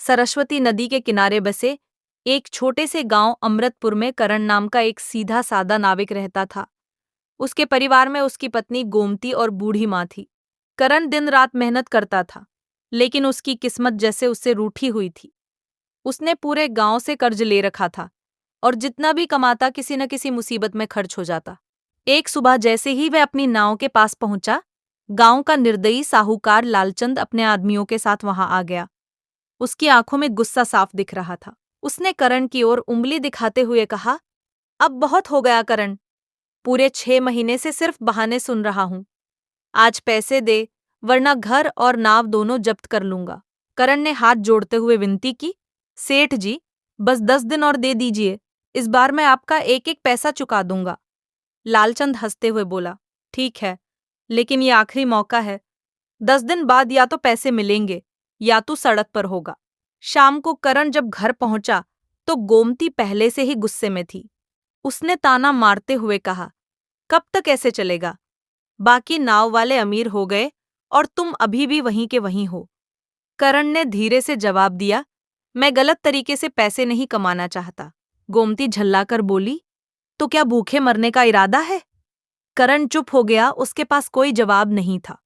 सरस्वती नदी के किनारे बसे एक छोटे से गांव अमृतपुर में करण नाम का एक सीधा सादा नाविक रहता था। उसके परिवार में उसकी पत्नी गोमती और बूढ़ी माँ थी। करण दिन रात मेहनत करता था, लेकिन उसकी किस्मत जैसे उससे रूठी हुई थी। उसने पूरे गांव से कर्ज ले रखा था और जितना भी कमाता किसी न किसी मुसीबत में खर्च हो जाता। एक सुबह जैसे ही वह अपनी नाव के पास पहुंचा, गांव का निर्दयी साहूकार लालचंद अपने आदमियों के साथ वहां आ गया। उसकी आंखों में गुस्सा साफ दिख रहा था। उसने करण की ओर उंगली दिखाते हुए कहा, अब बहुत हो गया करण, पूरे 6 महीने से सिर्फ बहाने सुन रहा हूं। आज पैसे दे, वरना घर और नाव दोनों जब्त कर लूंगा। करण ने हाथ जोड़ते हुए विनती की, सेठ जी, बस 10 दिन और दे दीजिए, इस बार मैं आपका एक एक पैसा चुका दूंगा। लालचंद हंसते हुए बोला, ठीक है, लेकिन ये आखिरी मौका है। 10 दिन बाद या तो पैसे मिलेंगे या तू सड़क पर होगा। शाम को करण जब घर पहुंचा तो गोमती पहले से ही गुस्से में थी। उसने ताना मारते हुए कहा, कब तक ऐसे चलेगा? बाकी नाव वाले अमीर हो गए और तुम अभी भी वहीं के वहीं हो। करण ने धीरे से जवाब दिया, मैं गलत तरीके से पैसे नहीं कमाना चाहता। गोमती झल्लाकर बोली, तो क्या भूखे मरने का इरादा है? करण चुप हो गया, उसके पास कोई जवाब नहीं था।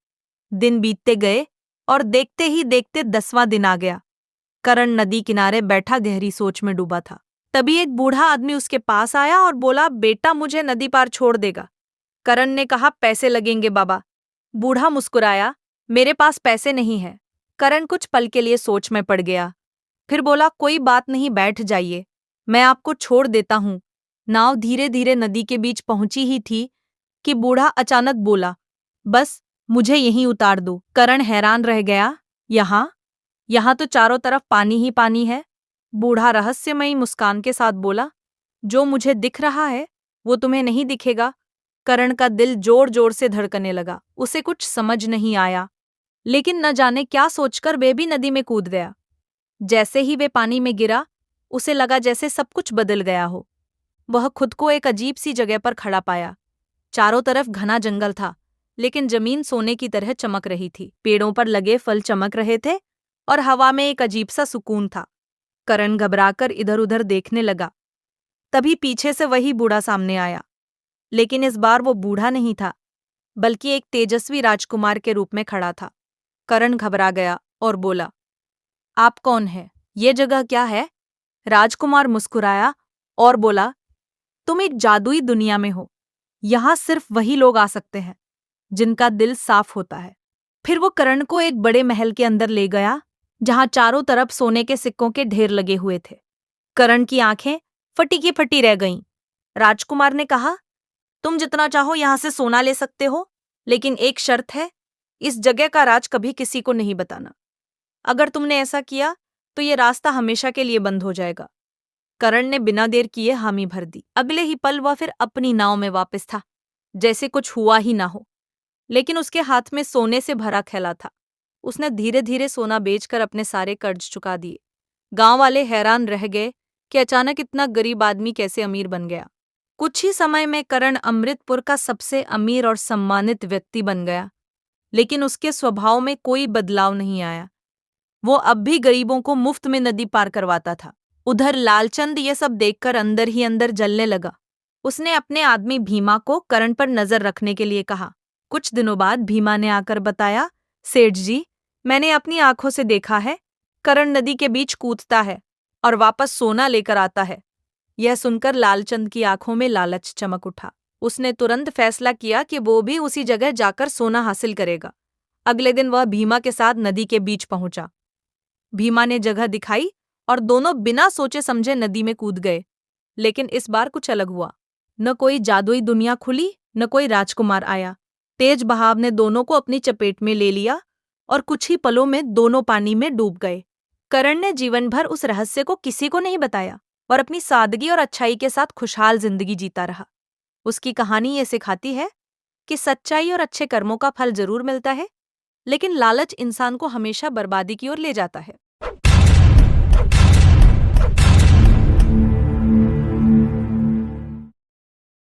दिन बीतते गए और देखते ही देखते 10वां दिन आ गया। करण नदी किनारे बैठा गहरी सोच में डूबा था। तभी एक बूढ़ा आदमी उसके पास आया और बोला, बेटा मुझे नदी पार छोड़ देगा? करण ने कहा, पैसे लगेंगे बाबा। बूढ़ा मुस्कुराया, मेरे पास पैसे नहीं है। करण कुछ पल के लिए सोच में पड़ गया, फिर बोला, कोई बात नहीं, बैठ जाइए, मैं आपको छोड़ देता हूं। नाव धीरे धीरे नदी के बीच पहुंची ही थी कि बूढ़ा अचानक बोला, बस मुझे यहीं उतार दो। करण हैरान रह गया, यहां तो चारों तरफ पानी ही पानी है। बूढ़ा रहस्यमयी मुस्कान के साथ बोला, जो मुझे दिख रहा है वो तुम्हें नहीं दिखेगा। करण का दिल जोर जोर से धड़कने लगा। उसे कुछ समझ नहीं आया, लेकिन न जाने क्या सोचकर वे भी नदी में कूद गया। जैसे ही वे पानी में गिरा, उसे लगा जैसे सब कुछ बदल गया हो। वह खुद को एक अजीब सी जगह पर खड़ा पाया। चारों तरफ घना जंगल था, लेकिन जमीन सोने की तरह चमक रही थी। पेड़ों पर लगे फल चमक रहे थे और हवा में एक अजीब सा सुकून था। करण घबराकर इधर उधर देखने लगा। तभी पीछे से वही बूढ़ा सामने आया, लेकिन इस बार वो बूढ़ा नहीं था, बल्कि एक तेजस्वी राजकुमार के रूप में खड़ा था। करण घबरा गया और बोला, आप कौन हैं? ये जगह क्या है? राजकुमार मुस्कुराया और बोला, तुम एक जादुई दुनिया में हो। यहां सिर्फ वही लोग आ सकते हैं जिनका दिल साफ होता है। फिर वो करण को एक बड़े महल के अंदर ले गया, जहां चारों तरफ सोने के सिक्कों के ढेर लगे हुए थे। करण की आंखें फटी की फटी रह गईं। राजकुमार ने कहा, तुम जितना चाहो यहां से सोना ले सकते हो, लेकिन एक शर्त है, इस जगह का राज कभी किसी को नहीं बताना। अगर तुमने ऐसा किया तो ये रास्ता हमेशा के लिए बंद हो जाएगा। करण ने बिना देर किए हामी भर दी। अगले ही पल वह फिर अपनी नाव में वापस था, जैसे कुछ हुआ ही ना हो। लेकिन उसके हाथ में सोने से भरा थैला था। उसने धीरे धीरे सोना बेचकर अपने सारे कर्ज चुका दिए। गांव वाले हैरान रह गए कि अचानक इतना गरीब आदमी कैसे अमीर बन गया। कुछ ही समय में करण अमृतपुर का सबसे अमीर और सम्मानित व्यक्ति बन गया, लेकिन उसके स्वभाव में कोई बदलाव नहीं आया। वो अब भी गरीबों को मुफ्त में नदी पार करवाता था। उधर लालचंद ये सब देखकर अंदर ही अंदर जलने लगा। उसने अपने आदमी भीमा को करण पर नजर रखने के लिए कहा। कुछ दिनों बाद भीमा ने आकर बताया, सेठ जी, मैंने अपनी आंखों से देखा है, करण नदी के बीच कूदता है और वापस सोना लेकर आता है। यह सुनकर लालचंद की आंखों में लालच चमक उठा। उसने तुरंत फैसला किया कि वो भी उसी जगह जाकर सोना हासिल करेगा। अगले दिन वह भीमा के साथ नदी के बीच पहुंचा। भीमा ने जगह दिखाई और दोनों बिना सोचे समझे नदी में कूद गए। लेकिन इस बार कुछ अलग हुआ। न कोई जादुई दुनिया खुली, न कोई राजकुमार आया। तेज बहाव ने दोनों को अपनी चपेट में ले लिया और कुछ ही पलों में दोनों पानी में डूब गए। करण ने जीवन भर उस रहस्य को किसी को नहीं बताया और अपनी सादगी और अच्छाई के साथ खुशहाल जिंदगी जीता रहा। उसकी कहानी ये सिखाती है कि सच्चाई और अच्छे कर्मों का फल जरूर मिलता है, लेकिन लालच इंसान को हमेशा बर्बादी की ओर ले जाता है।